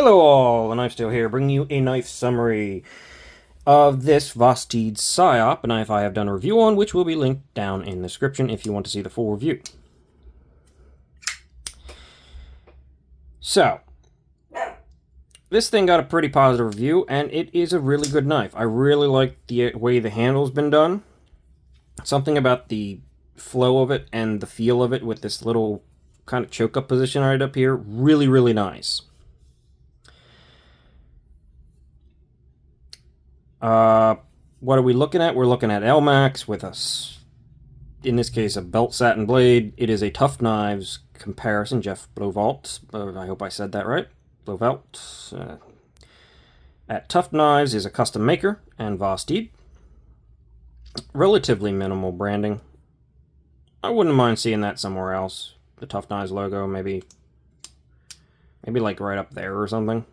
Hello all, and I'm still here bringing you a knife summary of this Vosteed Psyop, a knife I have done a review on, which will be linked down in the description if you want to see the full review. So, this thing got a pretty positive review, and it is a really good knife. I really like the way the handle's been done. Something about the flow of it and the feel of it with this little kind of choke-up position right up here, really, really nice. What are we looking at? We're looking at LMAX with in this case, a belt satin blade. It is a Tough Knives comparison. Jeff Blowvault, I hope I said that right. Blowvault. At Tough Knives is a custom maker, and Vosteed. Relatively minimal branding. I wouldn't mind seeing that somewhere else. The Tough Knives logo, maybe like right up there or something.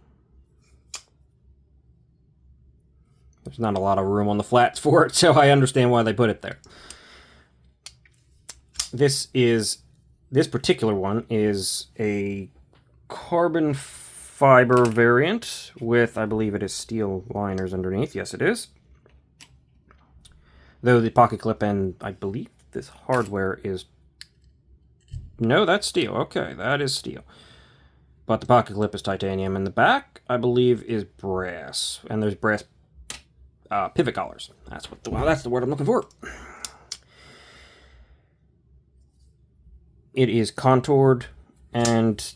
There's not a lot of room on the flats for it, so I understand why they put it there. This particular one is a carbon fiber variant with, I believe it is steel liners underneath. Yes, it is. Though the pocket clip and I believe this hardware is... No, that's steel. Okay, that is steel. But the pocket clip is titanium, and the back, I believe, is brass. And there's brass pivot collars. That's the word I'm looking for. It is contoured and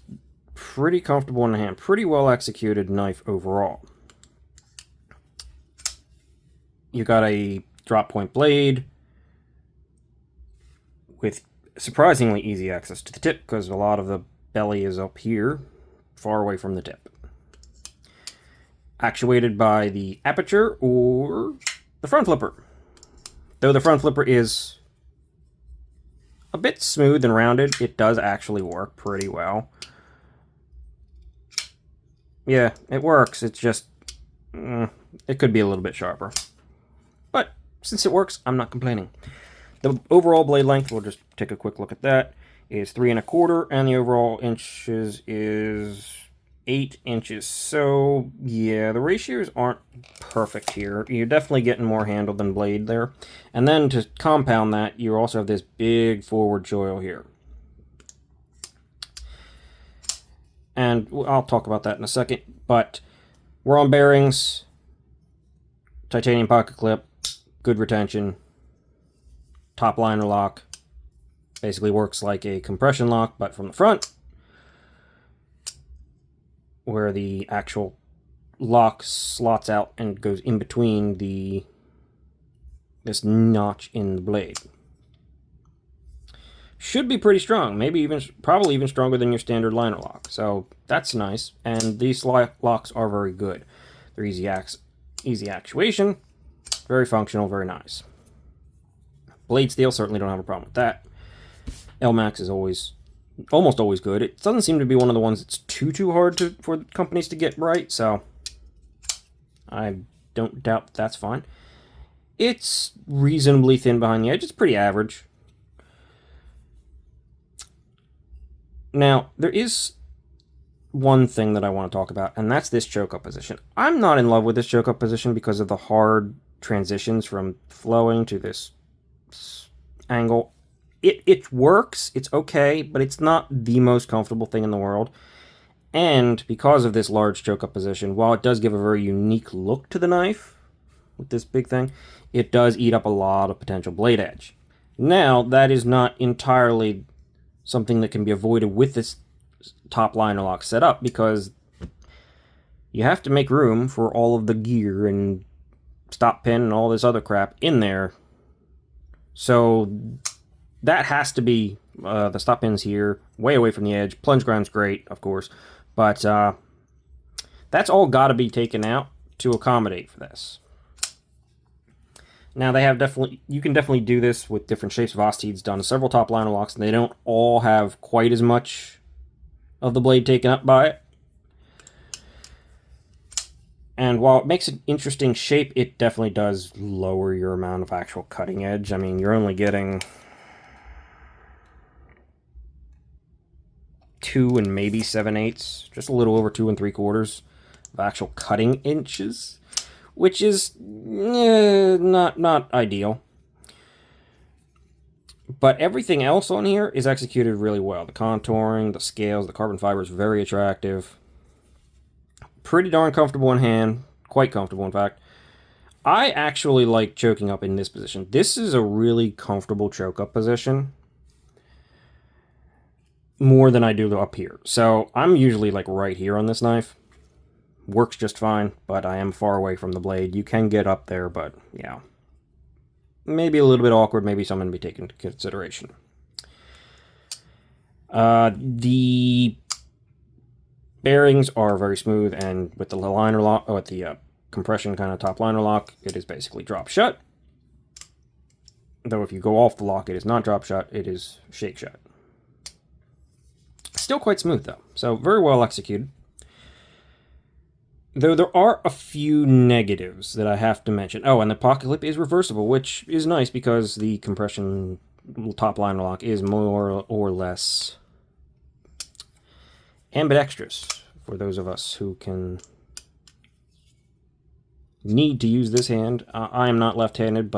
pretty comfortable in the hand. Pretty well executed knife overall. You got a drop point blade with surprisingly easy access to the tip because a lot of the belly is up here, far away from the tip. Actuated by the aperture or the front flipper. Though the front flipper is a bit smooth and rounded, it does actually work pretty well. Yeah, it works. It's just, it could be a little bit sharper. But since it works, I'm not complaining. The overall blade length, we'll just take a quick look at that, is 3 1/4, and the overall inches is 8 inches. So, yeah, the ratios aren't perfect here. You're definitely getting more handle than blade there. And then to compound that, you also have this big forward choil here. And I'll talk about that in a second. But we're on bearings, titanium pocket clip, good retention, top liner lock. Basically works like a compression lock, but from the front, where the actual lock slots out and goes in between this notch in the blade. Should be pretty strong, probably even stronger than your standard liner lock. So that's nice, and these locks are very good. They're easy actuation, very functional, very nice. Blade steel, certainly don't have a problem with that. LMAX is almost always good. It doesn't seem to be one of the ones that's too hard for companies to get right, so I don't doubt that's fine. It's reasonably thin behind the edge. It's pretty average. Now, there is one thing that I want to talk about, and that's this choke-up position. I'm not in love with this choke-up position because of the hard transitions from flowing to this angle. It works, it's okay, but it's not the most comfortable thing in the world. And because of this large choke-up position, while it does give a very unique look to the knife, with this big thing, it does eat up a lot of potential blade edge. Now, that is not entirely something that can be avoided with this top liner lock setup, because you have to make room for all of the gear and stop pin and all this other crap in there. So that has to be, the stop pins here, way away from the edge. Plunge grind's great, of course, but that's all got to be taken out to accommodate for this. Now you can definitely do this with different shapes. Vosteed's done several top liner locks, and they don't all have quite as much of the blade taken up by it. And while it makes an interesting shape, it definitely does lower your amount of actual cutting edge. I mean, you're only getting 2 and maybe 7/8, just a little over 2 3/4 of actual cutting inches, which is not ideal. But everything else on here is executed really well. The contouring, the scales, the carbon fiber is very attractive. Pretty darn comfortable in hand. Quite comfortable, in fact. I actually like choking up in this position. This is a really comfortable choke up position. More than I do up here. So I'm usually like right here on this knife. Works just fine, but I am far away from the blade. You can get up there, but yeah. Maybe a little bit awkward, maybe something to be taken into consideration. The bearings are very smooth, and with the liner lock, with the compression kind of top liner lock, it is basically drop shut. Though if you go off the lock, it is not drop shut, it is shake shut. Still quite smooth though, so very well executed. Though there are a few negatives that I have to mention. Oh, and the pocket clip is reversible, which is nice because the compression top liner lock is more or less ambidextrous for those of us who can need to use this hand. I am not left-handed,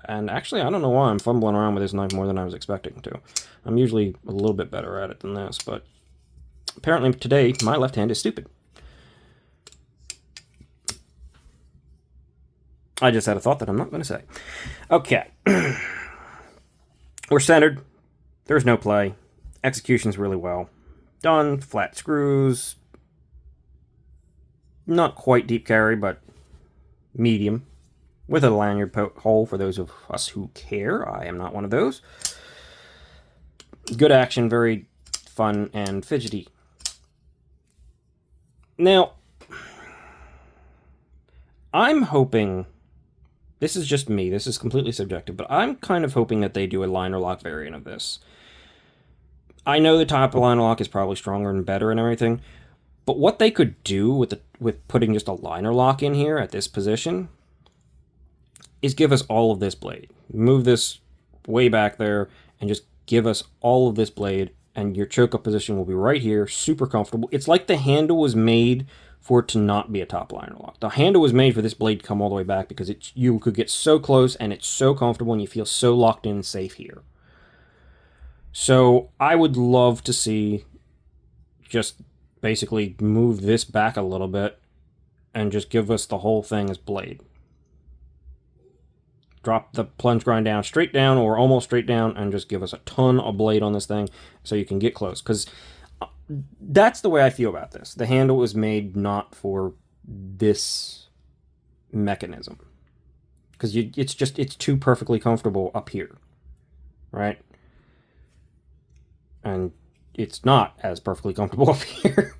and actually I don't know why I'm fumbling around with this knife more than I was expecting to. I'm usually a little bit better at it than this, but apparently today my left hand is stupid. I just had a thought that I'm not going to say. Okay. We're centered. There's no play. Execution's really well done. Flat screws. Not quite deep carry, but medium. With a lanyard hole for those of us who care. I am not one of those. Good action, very fun and fidgety. Now, I'm hoping... This is just me, this is completely subjective, but I'm kind of hoping that they do a liner lock variant of this. I know the top liner lock is probably stronger and better and everything, but what they could do with putting just a liner lock in here at this position is give us all of this blade. Move this way back there and just give us all of this blade, and your choke up position will be right here, super comfortable. It's like the handle was made for it to not be a top liner lock. The handle was made for this blade to come all the way back because you could get so close and it's so comfortable and you feel so locked in and safe here. So I would love to see just basically move this back a little bit and just give us the whole thing as blade. Drop the plunge grind down straight down or almost straight down and just give us a ton of blade on this thing so you can get close. Because that's the way I feel about this. The handle was made not for this mechanism. Because it's too perfectly comfortable up here. Right? And it's not as perfectly comfortable up here.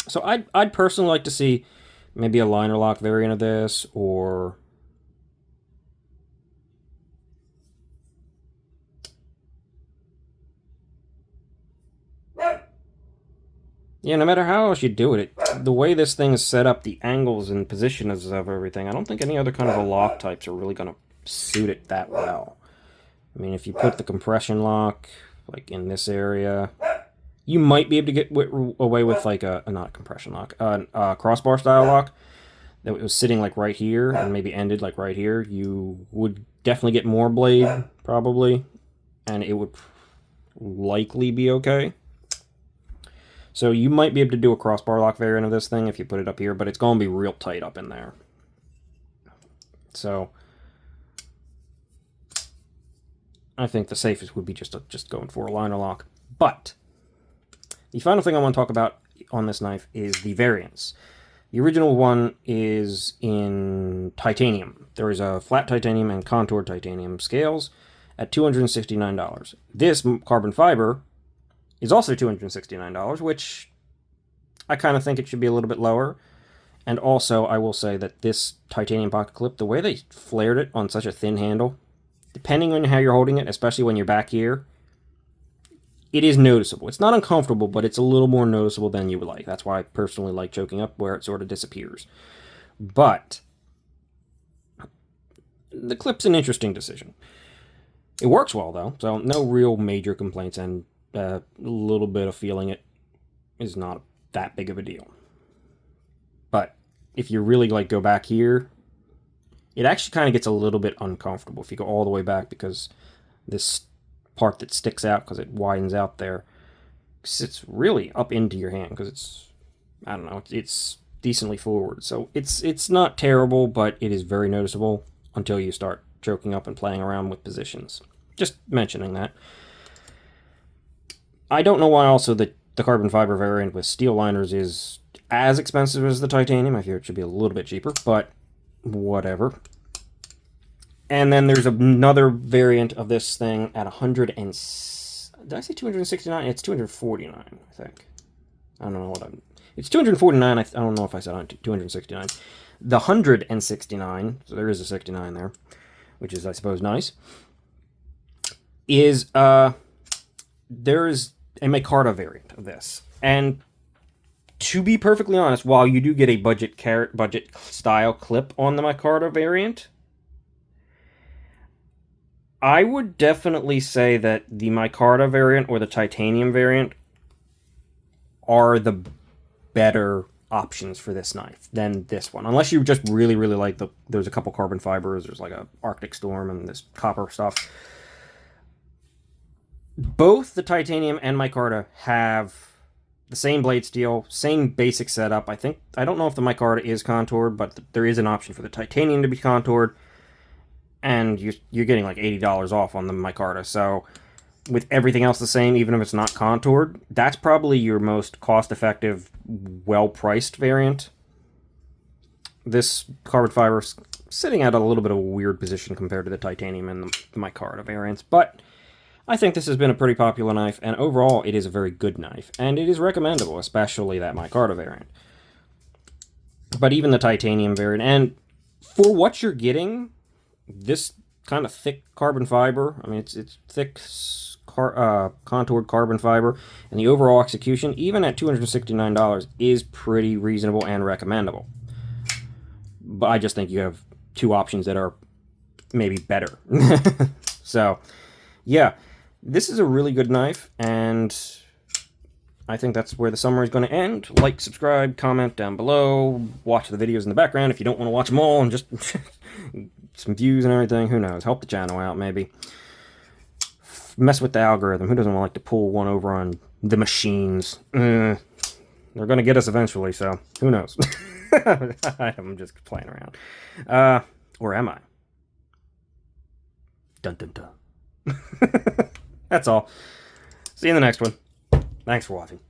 So I'd personally like to see maybe a liner lock variant of this, or... Yeah, no matter how else you do it, the way this thing is set up, the angles and positions of everything, I don't think any other kind of a lock types are really going to suit it that well. I mean, if you put the compression lock, like in this area, you might be able to get away with like not a compression lock, a crossbar style lock that was sitting like right here and maybe ended like right here. You would definitely get more blade, probably, and it would likely be okay. So you might be able to do a crossbar lock variant of this thing if you put it up here, but it's going to be real tight up in there. So I think the safest would be just going for a liner lock. But the final thing I want to talk about on this knife is the variants. The original one is in titanium. There is a flat titanium and contoured titanium scales at $269. This carbon fiber is also $269, which I kind of think it should be a little bit lower. And also, I will say that this titanium pocket clip, the way they flared it on such a thin handle, depending on how you're holding it, especially when you're back here, it is noticeable. It's not uncomfortable, but it's a little more noticeable than you would like. That's why I personally like choking up, where it sort of disappears. But the clip's an interesting decision. It works well, though, so no real major complaints, and A little bit of feeling it is not that big of a deal. But if you really like go back here, it actually kind of gets a little bit uncomfortable if you go all the way back, because this part that sticks out, because it widens out there, sits really up into your hand, because it's, I don't know, it's decently forward. So it's not terrible, but it is very noticeable until you start choking up and playing around with positions. Just mentioning that. I don't know why also the carbon fiber variant with steel liners is as expensive as the titanium. I fear it should be a little bit cheaper, but whatever. And then there's another variant of this thing at 100 and... Did I say 269? It's 249, I think. I don't know what I'm... It's 249. I don't know if I said 269. The 169, so there is a 69 there, which is, I suppose, nice, is, there is a micarta variant of this. And to be perfectly honest, while you do get a budget style clip on the micarta variant, I would definitely say that the micarta variant or the titanium variant are the better options for this knife than this one. Unless you just really, really like there's a couple carbon fibers, there's like a Arctic Storm and this copper stuff. Both the titanium and micarta have the same blade steel, same basic setup. I don't know if the micarta is contoured, but there is an option for the titanium to be contoured, and you're getting like $80 off on the micarta. So with everything else the same, even if it's not contoured, that's probably your most cost-effective, well-priced variant. This carbon fiber's sitting at a little bit of a weird position compared to the titanium and the micarta variants, but I think this has been a pretty popular knife, and overall it is a very good knife, and it is recommendable, especially that micarta variant. But even the titanium variant, and for what you're getting, this kind of thick carbon fiber, I mean, it's thick contoured carbon fiber, and the overall execution, even at $269, is pretty reasonable and recommendable. But I just think you have two options that are maybe better. So, yeah, this is a really good knife, and I think that's where the summary is going to end. Like, subscribe, comment down below, watch the videos in the background if you don't want to watch them all, and just some views and everything. Who knows? Help the channel out, maybe. Mess with the algorithm. Who doesn't like to pull one over on the machines? They're going to get us eventually, so who knows? I'm just playing around. Or am I? Dun dun dun. That's all. See you in the next one. Thanks for watching.